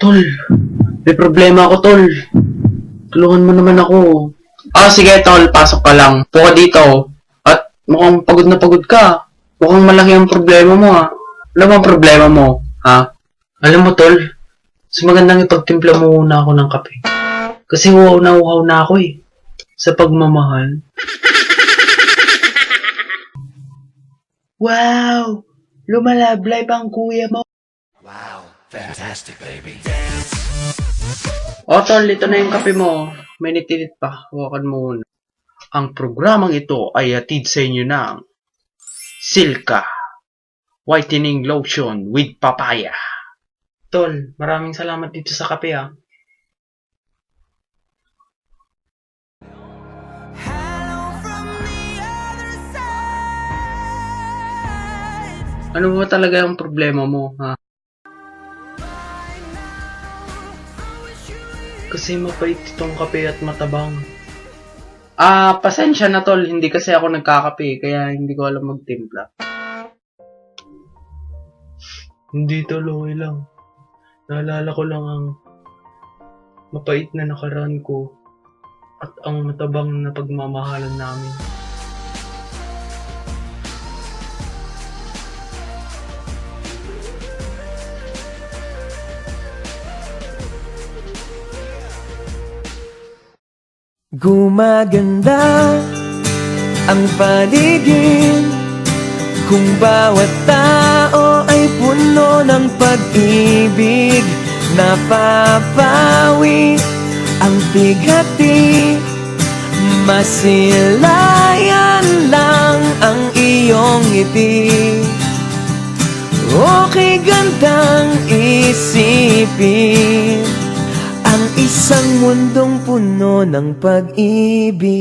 Tol, may problema ako, tol. Tulungan mo naman ako. Sige, tol, pasok ka lang. Puka dito. At mukhang pagod na pagod ka. Mukhang malaki ang problema mo, ha. Ano bang problema mo, ha? Alam mo, tol, mas magandang ipagtimpla mo muna ako ng kape. Kasi uhaw na ako, eh. Sa pagmamahal. Wow! Lumalablay pa ang kuya mo. Wow, fantastic, baby. Tol, ito na yung kape mo. May nitinit pa. Hawakan mo muna. Ang programang ito ay hatid sa inyo ng Silka Whitening Lotion with Papaya. Tol, maraming salamat dito sa kape, ha. Ano ba talaga yung problema mo, ha? Kasi mapait itong kape at matabang. Pasensya na, tol. Hindi kasi ako nagkakape, kaya hindi ko alam magtimpla. Hindi, tol. Okay lang. Naalala ko lang ang mapait na nakaraan ko at ang matabang na pagmamahalan namin. Gumaganda ang paligid kung bawat tao ay puno ng pag-ibig. Napapawi ang bigati, masilayan lang ang iyong ngiti. Okay, gandang isipin ang isang mundong puno ng pag-ibig.